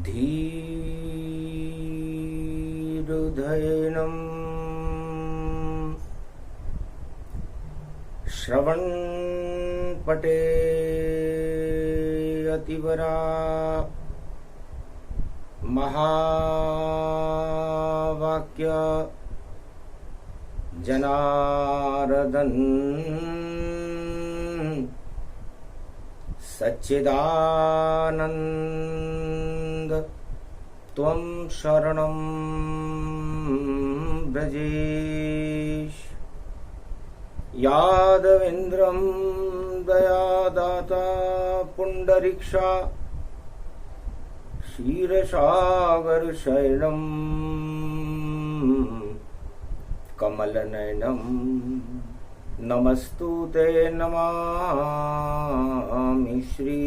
धीरुधैनं श्रवणपटे अतिवरा महावाक्य जनार्दन सच्चिदानंद त्वं शरणं व्रजेश। यादवेन्द्रं दयादाता पुंडरीक्षा क्षीरसागर शैलम कमलनयनम नमस्तुते नमामि श्री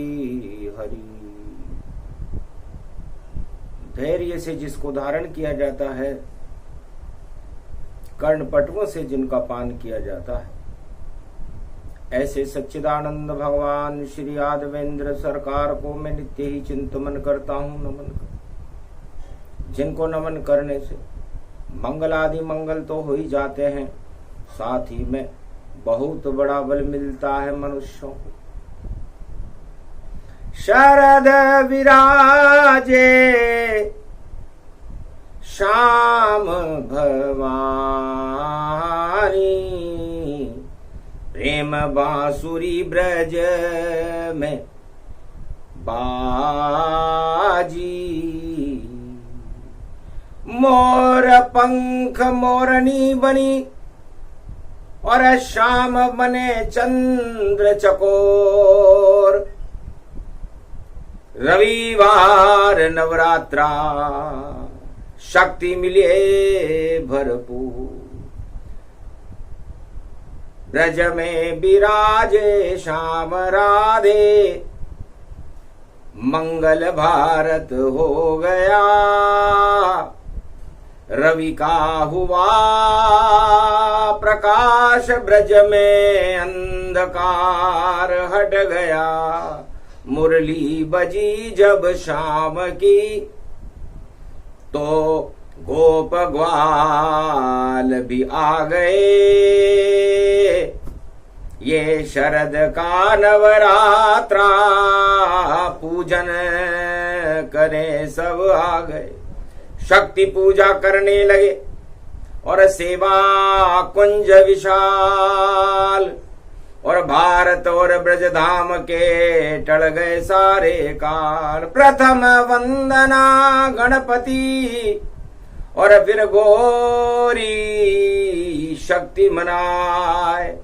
हरि। धैर्य से जिसको धारण किया जाता है, कर्णपटुओं से जिनका पान किया जाता है, ऐसे सच्चिदानंद भगवान श्री यादवेंद्र सरकार को मैं नित्य ही चिंतन करता हूँ, नमन कर। जिनको नमन करने से मंगल आदि मंगल तो हो ही जाते हैं, साथ ही में बहुत बड़ा बल मिलता है मनुष्यों को। शरद विराजे श्याम भवानी, प्रेम बांसुरी ब्रज में बाजी। मोर पंख मोरनी बनी और श्याम बने चंद्र चकोर। रविवार नवरात्रा शक्ति मिले भरपूर। ब्रज में विराजे श्याम राधे, मंगल भारत हो गया। रवि का हुआ प्रकाश, ब्रज में अंधकार हट गया। मुरली बजी जब शाम की, तो गोप ग्वाल भी आ गए। ये शरद का नवरात्रा पूजन करे सब आ गए। शक्ति पूजा करने लगे और सेवा कुंज विशाल। और भारत और ब्रजधाम के टल गए सारे काल। प्रथम वंदना गणपति और फिर गौरी शक्ति मनाए।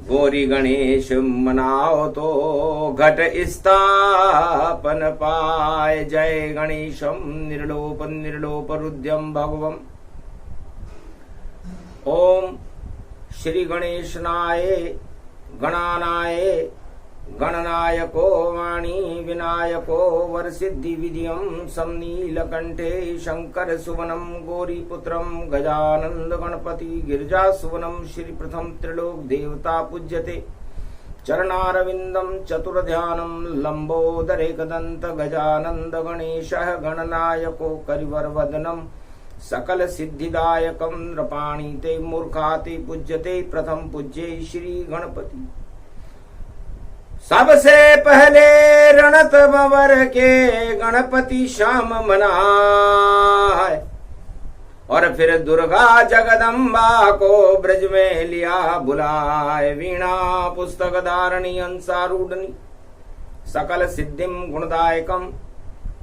गौरी गणेश मनाओ तो घट स्थापन पाए। जय गणेशम निर्लोप निर्लोप रुद्रम भगवम। ओम श्री गणेशनाय गणानाय गणनायको वाणी विनायको वरसिद्धि विधियं समनीलकंठे शंकर सुवनम गौरीपुत्रम गजानंद गणपति गिरिजा सुवनम। श्री प्रथम त्रिलोक देवता पूज्यते। चरणारविंदम चतुर्ध्यानम लंबोदरेकदंत गजानंद गणेशः गणनायको करिवरवदनम। सकल सिद्धिदायकम नृपाणी ते मूर्खाते पूज्यते। प्रथम पूज्ये श्री गणपति। सबसे पहले रणत भंवर के गणपति श्याम मनाए। और फिर दुर्गा जगदम्बा को ब्रज में लिया बुलाए। वीणा पुस्तक धारणी अंसारूढ़नी सकल सिद्धिम गुणदायकम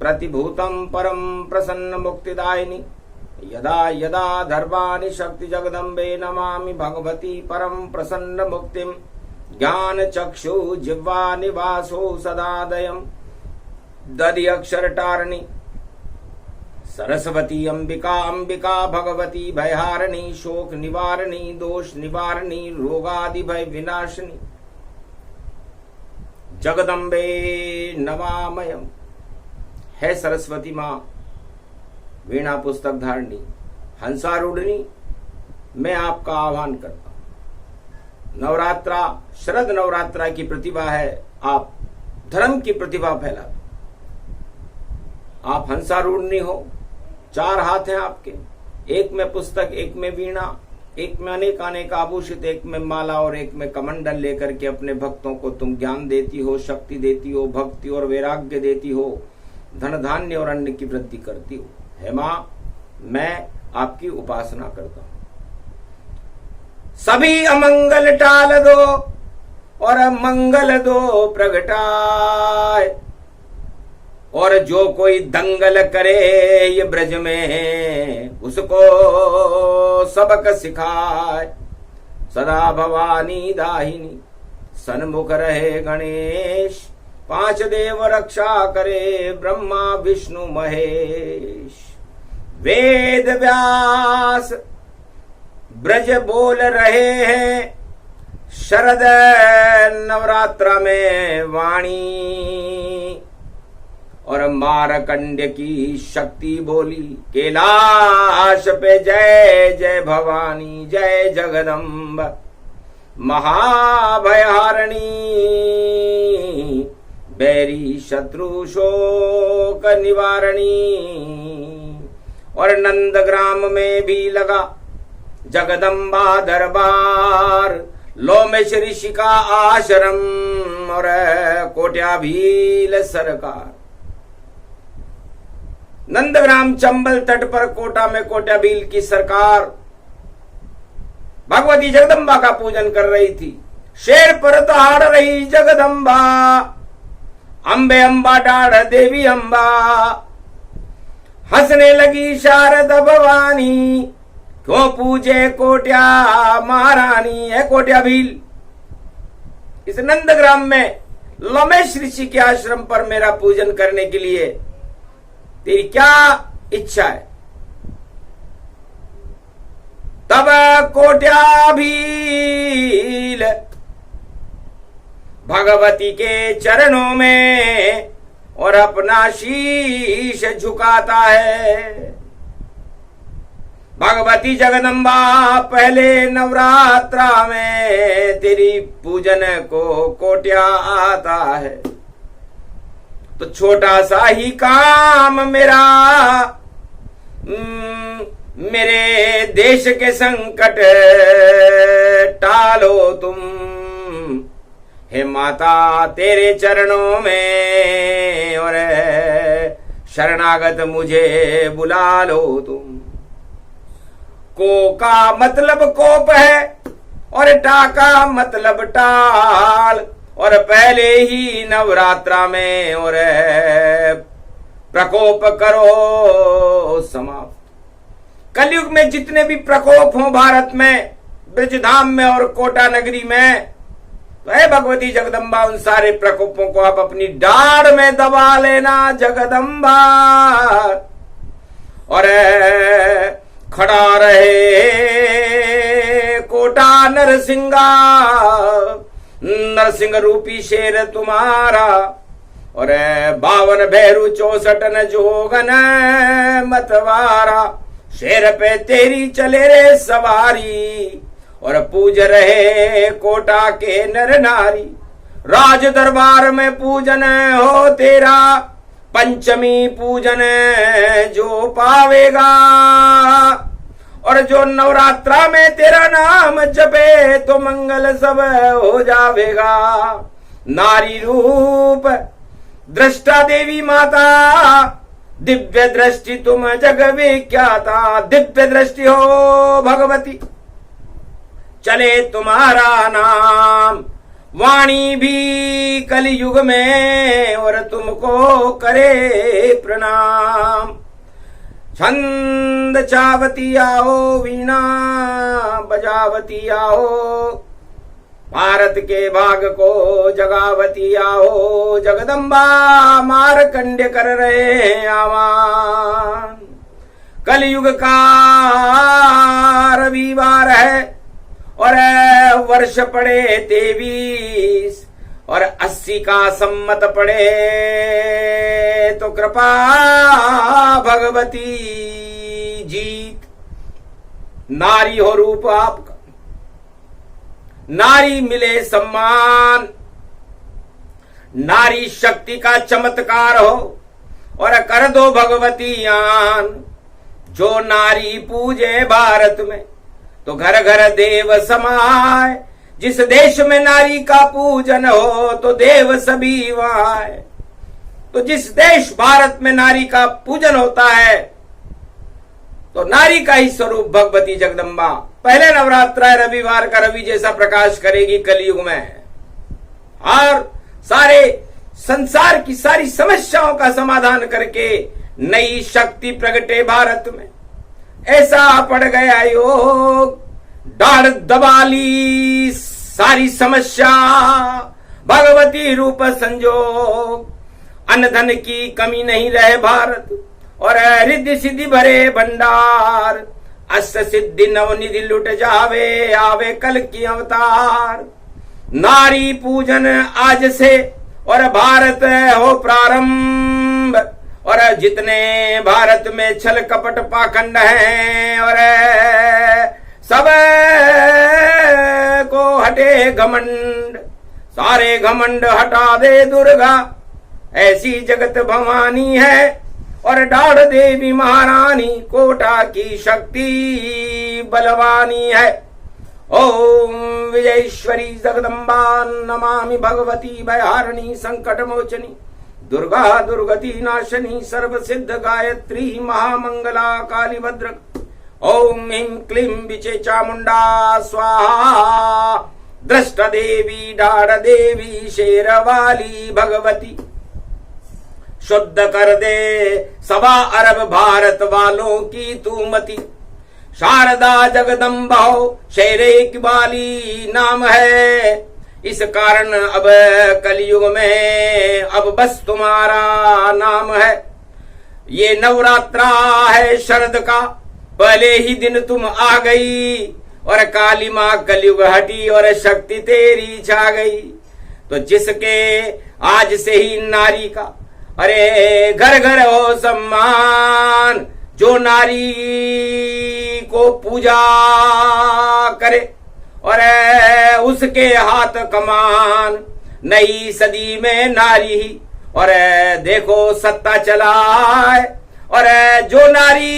प्रतिभूतम परम प्रसन्न मुक्तिदायिनी। यदा यदा धर्माणि शक्ति जगदम्बे नमामि भगवती परम प्रसन्न मुक्तिम। ज्ञान चक्षु जिह्वा निवासो सदादयम् दधि अक्षर टारणी। सरस्वती अंबिका अंबिका भगवती भयहारिणी। शोक निवारणी दोष निवारणी रोगादि भय विनाशिनी। जगदम्बे नमामयम्। है सरस्वती माँ वीणा पुस्तक धारणी हंसारूढ़नी, मैं आपका आह्वान करता हूं। नवरात्रा शरद नवरात्रा की प्रतिभा है, आप धर्म की प्रतिभा फैलाते। आप हंसारूढ़ हो, 4 हाथ हैं आपके, एक में पुस्तक, एक में वीणा, एक में अनेक अनेक आभूषित, एक में माला और एक में कमंडल लेकर के अपने भक्तों को तुम ज्ञान देती हो, शक्ति देती हो, भक्ति और वैराग्य देती हो, धन धान्य और अन्न की वृद्धि करती हो। हे माँ, मैं आपकी उपासना करता हूं। सभी अमंगल टाल दो और मंगल दो प्रगटाए, और जो कोई दंगल करे ये ब्रज में उसको सबक सिखाए। सदा भवानी दाहिनी सन्मुख रहे गणेश, 5 देव रक्षा करे ब्रह्मा विष्णु महेश। वेद व्यास ब्रज बोल रहे हैं, शरद नवरात्र में वाणी, और मारकंड की शक्ति बोली कैलाश पे जय जय भवानी, जय जगदम्ब महाभयहारिणी, बैरी शत्रु शोक निवारणी। और नंदग्राम में भी लगा जगदम्बा दरबार, लोमेश ऋषि का आश्रम और कोट्याभील सरकार। नंदग्राम चंबल तट पर कोटा में कोट्याभील की सरकार भगवती जगदम्बा का पूजन कर रही थी। शेर पर दहाड़ रही जगदम्बा, अम्बे अम्बा डाढ़ देवी अम्बा, हंसने लगी शारदा भवानी, क्यों पूजे कोट्या महारानी। है कोट्याभील, इस नंदग्राम में लोमेश ऋषि के आश्रम पर मेरा पूजन करने के लिए तेरी क्या इच्छा है? तब कोट्याभील भगवती के चरणों में और अपना शीश झुकाता है। भगवती जगदम्बा पहले नवरात्रा में तेरी पूजन को कोट्या आता है, तो छोटा सा ही काम मेरा, मेरे देश के संकट टालो तुम। हे माता तेरे चरणों में और शरणागत मुझे बुला लो तुम। को का मतलब कोप है और टा का मतलब टाल, और पहले ही नवरात्रा में और प्रकोप करो समाप्त। कलयुग में जितने भी प्रकोप हों भारत में, ब्रजधाम में और कोटा नगरी में, तो हे भगवती जगदम्बा उन सारे प्रकोपों को आप अपनी डाढ़ में दबा लेना जगदम्बा। और खड़ा रहे कोटा नरसिंगा, नरसिंह रूपी शेर तुम्हारा, और 52 भैरू 64 न जोगन मतवारा। शेर पे तेरी चले रे सवारी, और पूज रहे कोटा के नर नारी। राज दरबार में पूजन हो तेरा, पंचमी पूजन जो पावेगा। और जो नवरात्रा में तेरा नाम जपे तो मंगल सब हो जावेगा। नारी रूप दृष्टा देवी माता, दिव्य दृष्टि तुम जग विख्याता। दिव्य दृष्टि हो भगवती, चले तुम्हारा नाम। वाणी भी कलयुग में और तुमको करे प्रणाम। छंद चावती आओ, वीणा बजावती आओ, भारत के भाग को जगावती आओ। जगदम्बा मारकंड्य कर रहे आवान। कलयुग का रविवार है और वर्ष पड़े 23 और 80 का सम्मत पड़े, तो कृपा भगवती जीत। नारी हो रूप आपका, नारी मिले सम्मान, नारी शक्ति का चमत्कार हो, और कर दो भगवती आन। जो नारी पूजे भारत में तो घर घर देव समाए। जिस देश में नारी का पूजन हो तो देव सभी वहां है। तो जिस देश भारत में नारी का पूजन होता है तो नारी का ही स्वरूप भगवती जगदम्बा पहले नवरात्र रविवार का रवि जैसा प्रकाश करेगी कलयुग में, और सारे संसार की सारी समस्याओं का समाधान करके नई शक्ति प्रगटे भारत में। ऐसा पड़ गया योग, डाढ़ दबाली सारी समस्या, भगवती रूप संजोग। अन्न धन की कमी नहीं रहे भारत, और रिद्धि सिद्धि भरे भंडार। अष्ट सिद्धि नवनिधि लुट जावे, आवे कल की अवतार। नारी पूजन आज से और भारत हो प्रारंभ। और जितने भारत में छल कपट पाखंड हैं और सब को हटे घमंड, सारे घमंड हटा दे दुर्गा। ऐसी जगत भवानी है और डाढ़ देवी महारानी, कोटा की शक्ति बलवानी है। ओम विजयेश्वरी जगदम्बा नमामि भगवती भयहारिणी संकट मोचनी, दुर्गा दुर्गति नाशनी, सर्व सिद्ध गायत्री महामंगला काली भद्र। ओम ह्रीं क्लीं विचे चामुंडा स्वाहा। दृष्ट देवी डाढ़ देवी शेरवाली भगवती, शुद्ध कर दे 1.25 अरब भारत वालों की तू मति। शारदा जगदम्बा शेरे इकबाली नाम है। इस कारण अब कलयुग में अब बस तुम्हारा नाम है। ये नवरात्रा है शरद का, पहले ही दिन तुम आ गई। और काली माँ कलयुग हटी और शक्ति तेरी छा गई। तो जिसके आज से ही नारी का अरे घर घर हो सम्मान। जो नारी को पूजा करे और उसके हाथ कमान। नई सदी में नारी ही और देखो सत्ता चलाए। और जो नारी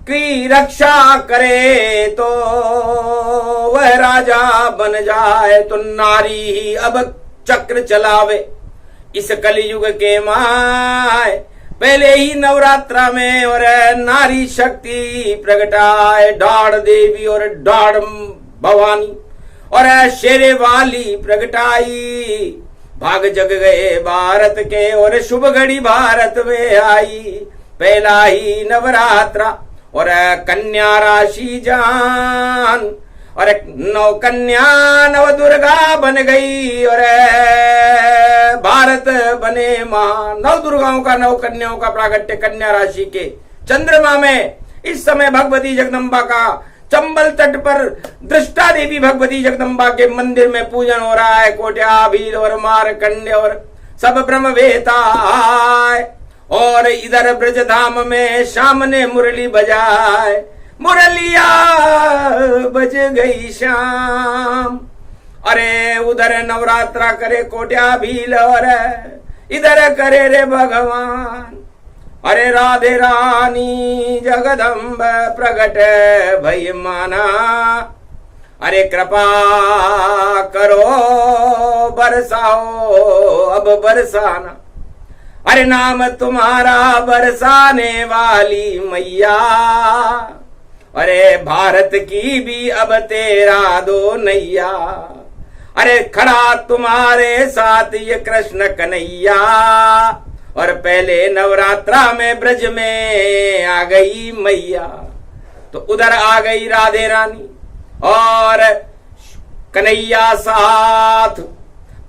की रक्षा करे तो वह राजा बन जाए। तो नारी ही अब चक्र चलावे इस कलयुग के माय। पहले ही नवरात्रा में और नारी शक्ति प्रगटाए। डाढ़ देवी और डाढ़ भवानी और शेरे वाली प्रगटाई। भाग जग गए भारत के और शुभ घड़ी भारत में आई। पहला ही नवरात्रा और कन्या राशि जान। और नौ कन्या नव दुर्गा बन गई और भारत बने महान। 9 दुर्गाओं का 9 कन्याओं का प्रागट्य कन्या राशि के चंद्रमा में इस समय भगवती जगदम्बा का चंबल तट पर दृष्टा देवी भगवती जगदम्बा के मंदिर में पूजन हो रहा है। कोट्या भील और मारकंडे और सब ब्रह्मवेता। और इधर ब्रजधाम में शाम ने मुरली बजाए। मुरलिया बज गई शाम। अरे उधर नवरात्रा करे कोट्या भील और इधर करे रे भगवान। अरे राधे रानी जगदम्ब प्रगट भई माना। अरे कृपा करो बरसाओ अब बरसाना। अरे नाम तुम्हारा बरसाने वाली मैया। अरे भारत की भी अब तेरा दो नैया। अरे खड़ा तुम्हारे साथ ये कृष्ण कन्हैया। और पहले नवरात्रा में ब्रज में आ गई मैया। तो उधर आ गई राधे रानी और कन्हैया साथ।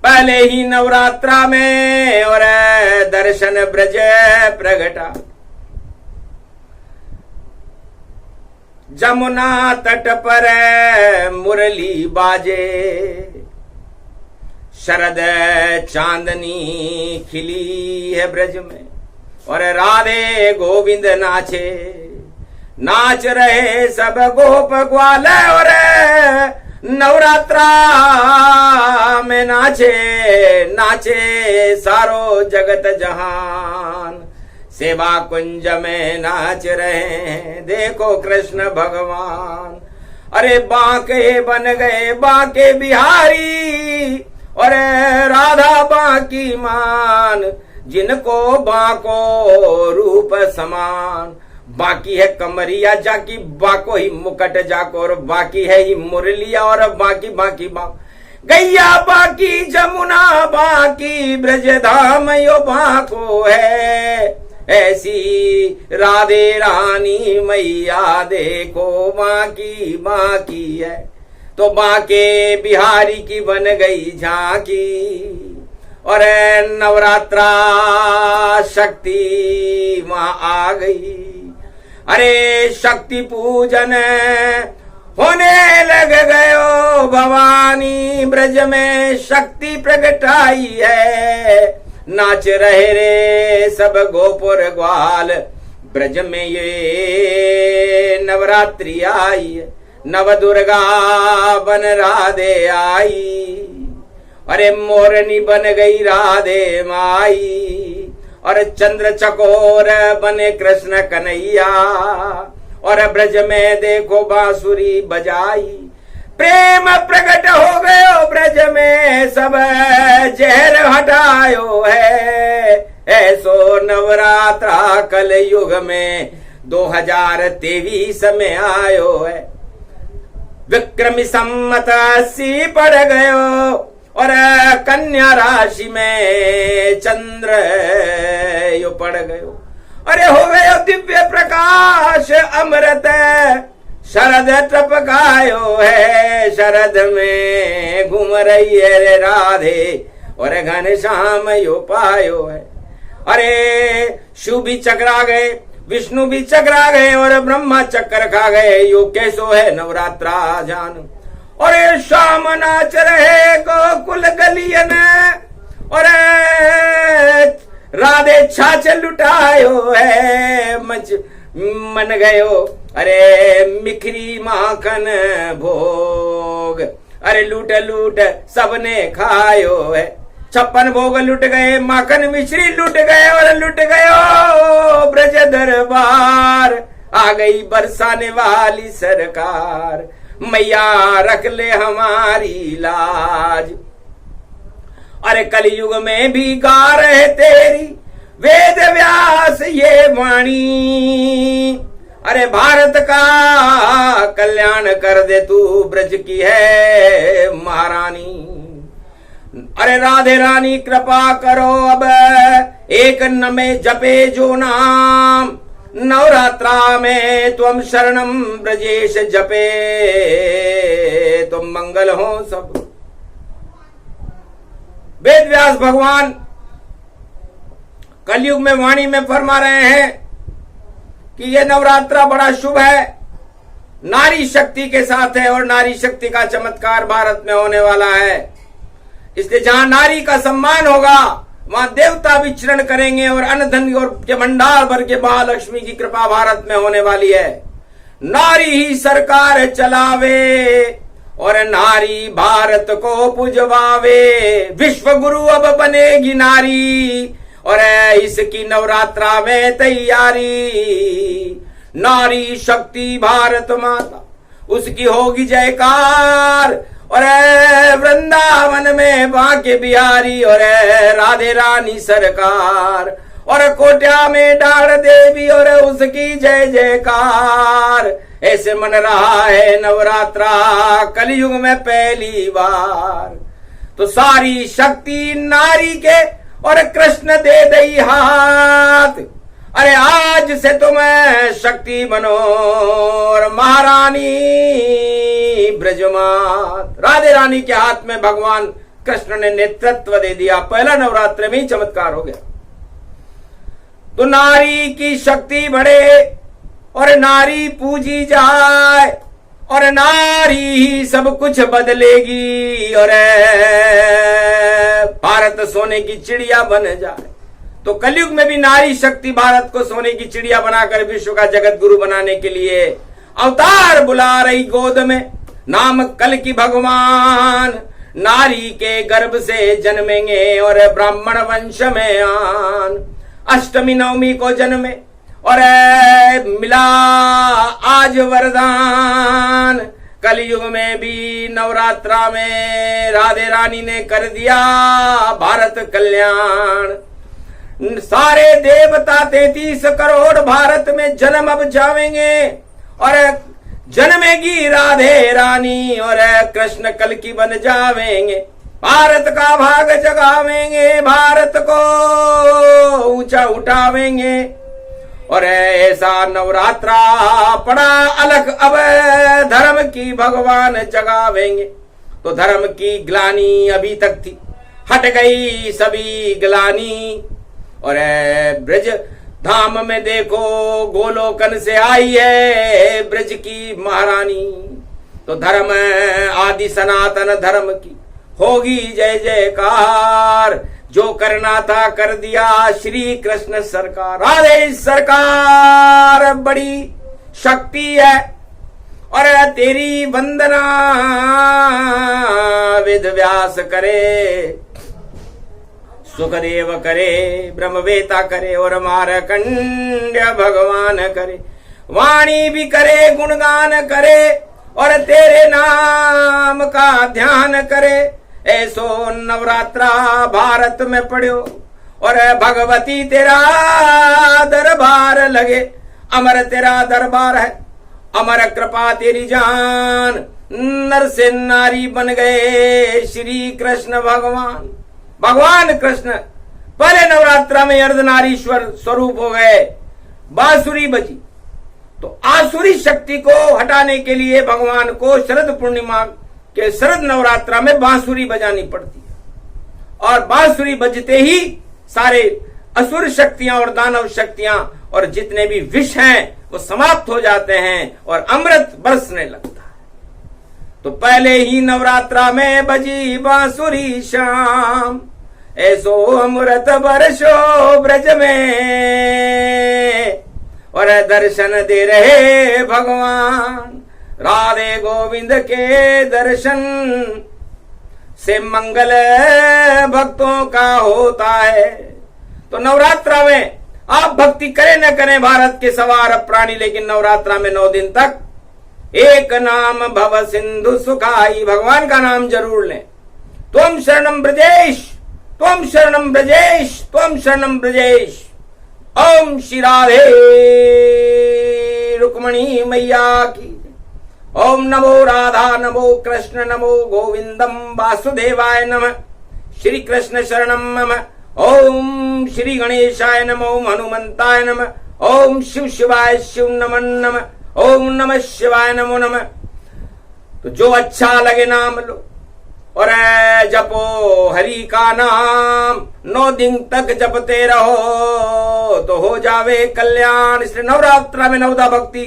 पहले ही नवरात्रा में और दर्शन ब्रज प्रगटा। जमुना तट पर मुरली बाजे। शरद चांदनी खिली है ब्रज में और राधे गोविंद नाचे। नाच रहे सब गोप ग्वाल और नवरात्रा में नाचे नाचे सारो जगत जहान, सेवा कुंज में नाच रहे हैं देखो कृष्ण भगवान। अरे बांके बन गए बांके बिहारी, और राधा बांकी मान, जिनको बांको रूप समान। बाकी है कमरिया जाकी, बाको ही मुकट जाको, और बाकी है ही मुरलिया, और बाकी बाकी बाक गैया बाकी जमुना बाकी, ब्रज धाम यो बाको है। ऐसी राधे रानी मैया देखो बाकी बाकी है। तो बांके बिहारी की बन गई झांकी, और नवरात्रा शक्ति वहां आ गई। अरे शक्ति पूजन होने लग गयो भवानी, ब्रज में शक्ति प्रगटाई है। नाच रहे रे सब गोपुर ग्वाल, ब्रज में ये नवरात्रि आई है। नव दुर्गा बन राधे आई, अरे मोरनी बन गई राधे माई, और चंद्र चकोर बने कृष्ण कन्हैया, और ब्रज में देखो बांसुरी बजाई। प्रेम प्रकट हो गयो ब्रज में, सब जहर हटायो है। ऐसो नवरात्रा कल युग में 2023 में आयो है। विक्रमी सम्मत 80 पड़ गयो, और कन्या राशि में चंद्र यो पड़ गयो। अरे हो गयो दिव्य प्रकाश अमृत, शरद टपकायो है। शरद में घूम रही है रे राधे, और घनश्याम यो पायो है। अरे शिव भी चकरा गए, विष्णु भी चकरा गए, और ब्रह्मा चक्कर खा गए। यो कैसो है नवरात्रा जान। और शाम नाच रहे गोकुल गलियन, और राधे छाछ लुटायो है। मन गयो अरे मिखरी माखन भोग, अरे लूट लूट सबने खायो है। 56 भोग लुट गए, माखन मिश्री लुट गए, और लुट गयो ब्रज दरबार। आ गई बरसाने वाली सरकार, मैया रख ले हमारी लाज। अरे कलयुग में भी गा रहे तेरी वेद व्यास ये वाणी, अरे भारत का कल्याण कर दे तू, ब्रज की है महारानी। अरे राधे रानी कृपा करो अब, एक न में जपे जो नाम। नवरात्रा में तुम शरणम ब्रजेश जपे, तुम मंगल हो सब। वेद व्यास भगवान कलयुग में वाणी में फरमा रहे हैं कि यह नवरात्रा बड़ा शुभ है, नारी शक्ति के साथ है, और नारी शक्ति का चमत्कार भारत में होने वाला है। इसलिए जहां नारी का सम्मान होगा वहां देवता विचरण करेंगे, और अन्न धन और के भंडार भर के महालक्ष्मी की कृपा भारत में होने वाली है। नारी ही सरकार चलावे, और नारी भारत को पुजवावे। विश्व गुरु अब बनेगी नारी, और इसकी नवरात्रा में तैयारी। नारी शक्ति भारत माता, उसकी होगी जयकार। और वृंदावन में बांके बिहारी, और राधे रानी सरकार। और कोट्या में डाढ़ देवी, और उसकी जय जयकार। ऐसे मन रहा है नवरात्रा कलयुग में पहली बार। तो सारी शक्ति नारी के, और कृष्ण दे दई हाथ। अरे आज से तुम शक्ति बनो, और महारानी ब्रजमात। राधे रानी के हाथ में भगवान कृष्ण ने नेतृत्व दे दिया। पहला नवरात्र में ही चमत्कार हो गया। तो नारी की शक्ति बढ़े, और नारी पूजी जाए, और नारी ही सब कुछ बदलेगी, और भारत सोने की चिड़िया बन जाए। तो कलयुग में भी नारी शक्ति भारत को सोने की चिड़िया बनाकर विश्व का जगत गुरु बनाने के लिए अवतार बुला रही गोद में। नाम कल की भगवान, नारी के गर्भ से जन्मेंगे और ब्राह्मण वंश में आन। अष्टमी नवमी को जन्मे और मिला आज वरदान। कलयुग में भी नवरात्रा में राधे रानी ने कर दिया भारत कल्याण। सारे देवता 33 करोड़ भारत में जन्म अब जावेंगे और जन्मेगी राधे रानी और कृष्ण कल की बन जावेंगे। भारत का भाग जगावेंगे, भारत को ऊंचा उठावेंगे और ऐसा नवरात्रा पड़ा अलग अब धर्म की भगवान जगावेंगे। तो धर्म की ग्लानी अभी तक थी, हट गई सभी ग्लानी और ब्रज धाम में देखो गोलोकन से आई है ब्रज की महारानी। तो धर्म आदि सनातन धर्म की होगी जय जयकार। जो करना था कर दिया श्री कृष्ण सरकार। राधे सरकार बड़ी शक्ति है और तेरी वंदना वेद व्यास करे, सुखदेव करे, ब्रह्मवेता करे और मारकंड्य भगवान करे। वाणी भी करे, गुणगान करे और तेरे नाम का ध्यान करे। ऐसो नवरात्रा भारत में पढ़ो और भगवती तेरा दरबार लगे। अमर तेरा दरबार है, अमर कृपा तेरी जान। नर से नारी बन गए श्री कृष्ण भगवान। भगवान कृष्ण पहले नवरात्रा में अर्धनारीश्वर स्वरूप हो गए, बांसुरी बजी। तो आसुरी शक्ति को हटाने के लिए भगवान को शरद पूर्णिमा के शरद नवरात्रा में बांसुरी बजानी पड़ती है और बांसुरी बजते ही सारे असुर शक्तियां और दानव शक्तियां और जितने भी विष हैं वो समाप्त हो जाते हैं और अमृत बरसने लगता है। तो पहले ही नवरात्रा में बजी बांसुरी शाम, ऐसो अमृत बरसो ब्रज में और दर्शन दे रहे भगवान। राधे गोविंद के दर्शन से मंगल भक्तों का होता है। तो नवरात्रा में आप भक्ति करें न करें भारत के सवार प्राणी, लेकिन नवरात्रा में 9 दिन तक एक नाम भव सिंधु सुखाई, भगवान का नाम जरूर लें। त्वम शरणम ब्रजेश, त्वम शरणम ब्रजेश, त्वम शरणम ब्रजेश। ओम श्री राधे रुक्मणी मैया की। ओम नमो राधा, नमो कृष्ण, नमो गोविंदम वासुदेवाय नमः। श्री कृष्ण शरणम मम। ओम श्री गणेशाय नमः। ओम हनुमंताय नमः। ओम शिव शिवाय शिव नमः नमः। ओम नमः शिवाय नमो नमः। तो जो अच्छा लगे नाम लो और जपो हरि का नाम। 9 दिन तक जपते रहो तो हो जावे कल्याण। इसलिए नवरात्रा में नवदा भक्ति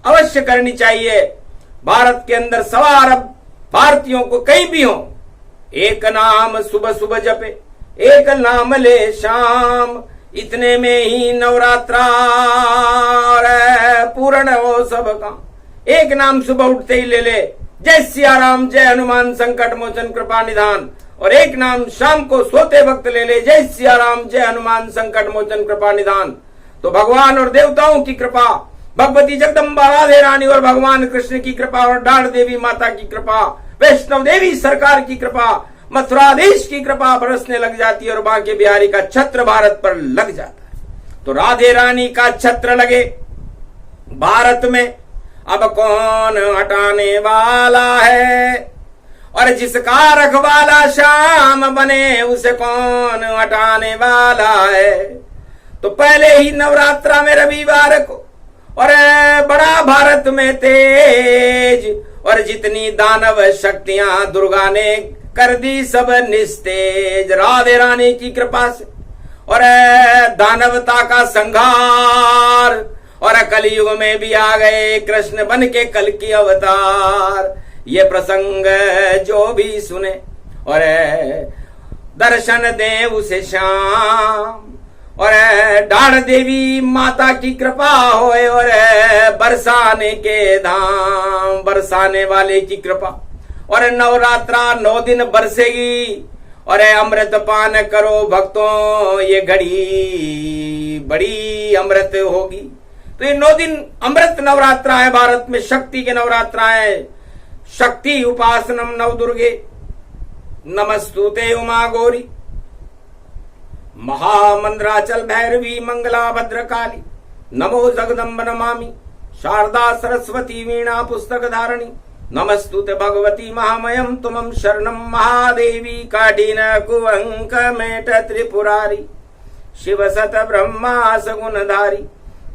अवश्य करनी चाहिए। भारत के अंदर सवा अरब भारतीयों को कहीं भी हो, एक नाम सुबह सुबह जपे, एक नाम ले शाम। इतने में ही नवरात्रा पूर्ण हो सब काम। एक नाम सुबह उठते ही ले ले, जय सिया राम, जय हनुमान संकट मोचन कृपा निधान। और एक नाम शाम को सोते वक्त ले ले, जय सिया राम, जय हनुमान संकट मोचन कृपा निधान। तो भगवान और देवताओं की कृपा, भगवती जगदम्बा राधे रानी और भगवान कृष्ण की कृपा और डाढ़ देवी माता की कृपा, वैष्णव देवी सरकार की कृपा, मथुराधीश की कृपा बरसने लग जाती है और बांके बिहारी का छत्र भारत पर लग जाता है। तो राधे रानी का छत्र लगे भारत में, अब कौन हटाने वाला है। और जिसका रखवाला श्याम बने उसे कौन हटाने वाला है। तो पहले ही नवरात्रा में रविवार को और बड़ा भारत में तेज और जितनी दानव शक्तियां दुर्गा ने कर दी सब निस्तेज राधे रानी की कृपा से। और दानवता का संहार और कलयुग में भी आ गए कृष्ण बन के कल की अवतार। ये प्रसंग जो भी सुने और दर्शन दे उसे शाम और डाढ़ देवी माता की कृपा होए और बरसाने के धाम बरसाने वाले की कृपा और नवरात्रा 9 दिन बरसेगी और अमृत पान करो भक्तों, ये घड़ी बड़ी अमृत होगी। तो ये 9 दिन अमृत नवरात्रा है, भारत में शक्ति के नवरात्रा है। शक्ति उपासनम नव दुर्गे नमस्तुते उमा गौरी महामंद्राचल भैरवी मंगला भद्रकाली नमो जगदम्ब नमामि शारदा सरस्वती वीणा पुस्तक धारणी नमस्तुते भगवती महामयम तुमं शरणं महादेवी काठिन कुवंक मेट त्रिपुरारी शिव सत ब्रह्मा सगुणधारी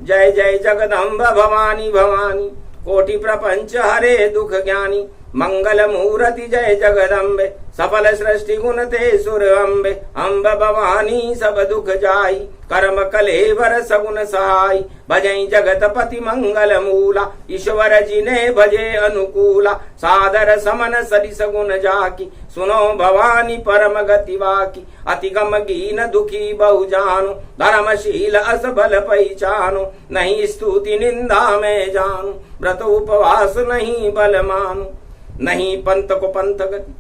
जय जय जगदम्ब भवानी भवानी कोटि प्रपंच हरे दुख ज्ञानी मंगल मूर्ति जय जगदम्बे सफल सृष्टि गुण ते सुर अम्बे अम्ब भवानी सब दुख जाई कर्म कलेवर सगुन सहाय भजई जगतपति मंगल मूला ईश्वर जी ने भजे अनुकूला सादर समन सरि सगुन जाकी सुनो भवानी परम गति वाकी अति गम गीन दुखी बहु जानो धर्मशील असबल पहचानो नहीं स्तुति निंदा में जानो व्रत उपवास नहीं बल मानो नहीं पंथ को पंथ गति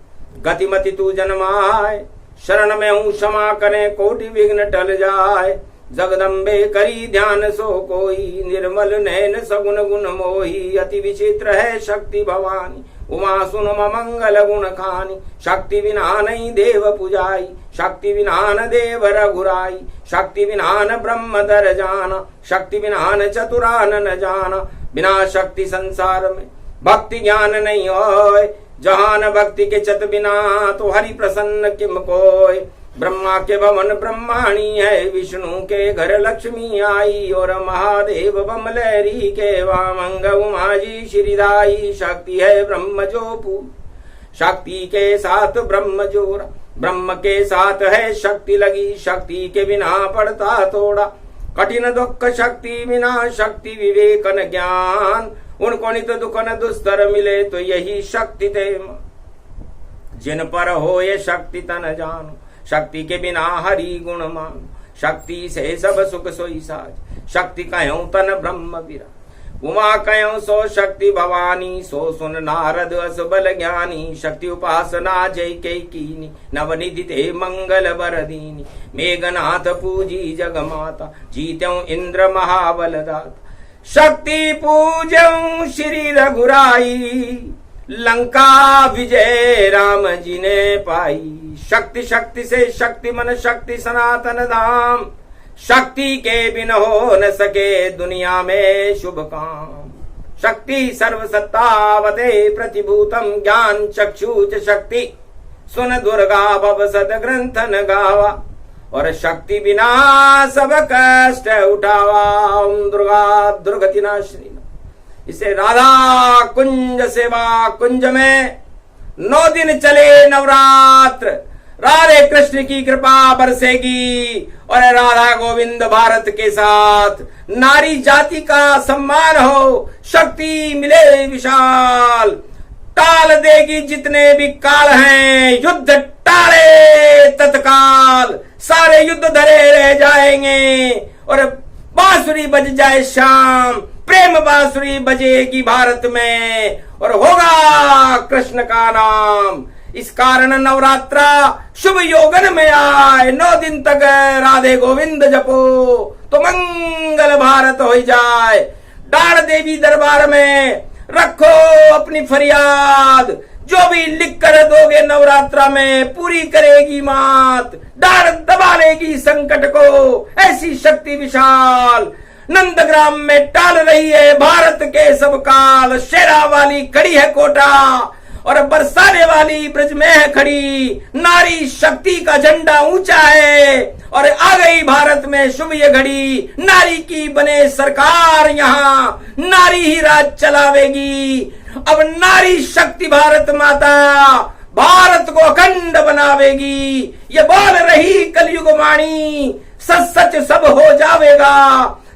गतिमति तू जन्माए शरण में हूँ क्षमा करे कोटि विघ्न टल जाए जगदम्बे करी ध्यान सो कोई निर्मल नैन सगुन गुण मोही अति विचित्र है शक्ति भवानी उमा सुन मंगल गुण खानी शक्ति बिना नहीं देव पुजाई शक्ति बिना न देव रघुराई शक्ति बिना न ब्रह्म दर जाना शक्ति बिना न चतुरान न जाना बिना शक्ति संसार में भक्ति ज्ञान नहीं होय जहान भक्ति के चत बिना तो हरि प्रसन्न किम कोय ब्रह्मा के भवन ब्रह्माणी है विष्णु के घर लक्ष्मी आई और महादेव बमलहरी के वामंग उमा जी श्रीदाई शक्ति है ब्रह्म जो शक्ति के साथ ब्रह्म जोड़ा ब्रह्म के साथ है शक्ति लगी शक्ति के बिना पड़ता थोड़ा कठिन दुख शक्ति बिना शक्ति विवेकन ज्ञान उनको नित दुख न दुस्तर मिले तो यही शक्ति ते जिन पर हो ये शक्ति तन जानो शक्ति के बिना हरि गुण मानो शक्ति से सब सुख सोई साज शक्ति कहो तन ब्रह्म विरा उमा कहो सो शक्ति भवानी सो सुन नारद असबल ज्ञानी शक्ति उपासना जय के कीनी नवनिधि ते मंगल बरदीनी मेघनाथ पूजी जग माता जीत्यों इंद्र महाबल दाता शक्ति पूजं श्री रघुराई लंका विजय राम जी ने पाई शक्ति शक्ति से शक्ति मन शक्ति सनातन धाम शक्ति के बिन हो न सके दुनिया में शुभ काम शक्ति सर्वसत्तावते प्रतिभूतम ज्ञान चक्षुच शक्ति सुन दुर्गा भव सद ग्रंथन गावा और शक्ति बिना सब कष्ट उठावा दुर्गा दुर्गति नाशिनी इसे राधा कुंज सेवा कुंज में 9 दिन चले नवरात्र राधे कृष्ण की कृपा बरसेगी और राधा गोविंद भारत के साथ नारी जाति का सम्मान हो शक्ति मिले विशाल टाल देगी जितने भी काल हैं युद्ध टाले तत्काल सारे युद्ध धरे रह जाएंगे और बांसुरी बज जाए शाम प्रेम बांसुरी बजेगी भारत में और होगा कृष्ण का नाम इस कारण नवरात्रा शुभ योगन में आए 9 दिन तक राधे गोविंद जपो तो मंगल भारत हो जाए डाढ़ देवी दरबार में रखो अपनी फरियाद जो भी लिख कर दोगे नवरात्रा में पूरी करेगी मात डाढ़ दबा लेगी संकट को ऐसी शक्ति विशाल नंदग्राम में टाल रही है भारत के सब काल शेरा वाली खड़ी है कोटा और बरसाने वाली ब्रज में है खड़ी नारी शक्ति का झंडा ऊंचा है और आ गई भारत में शुभ ये घड़ी नारी की बने सरकार यहाँ नारी ही राज चलावेगी अब नारी शक्ति भारत माता भारत को अखंड बनावेगी ये बोल रही कलयुग वाणी सच सच सब हो जावेगा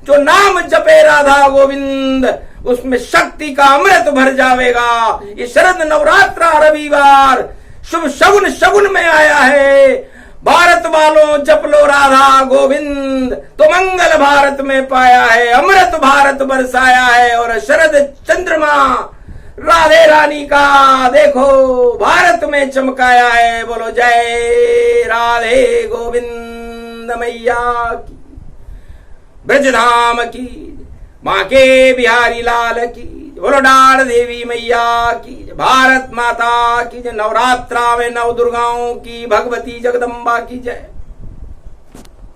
जो नाम जपे राधा गोविंद उसमें शक्ति का अमृत भर जावेगा ये शरद नवरात्रा रविवार शुभ शगुन शगुन में आया है भारत वालों जप लो राधा गोविंद तो मंगल भारत में पाया है अमृत भारत बरसाया है और शरद चंद्रमा राधे रानी का देखो भारत में चमकाया है। बोलो जय राधे गोविंद मैया की, ब्रजधाम की, माँ के बिहारी लाल की। बोलो डाल देवी मैया की, भारत माता की, नवरात्रा में नव दुर्गाओं की, भगवती जगदम्बा की जय।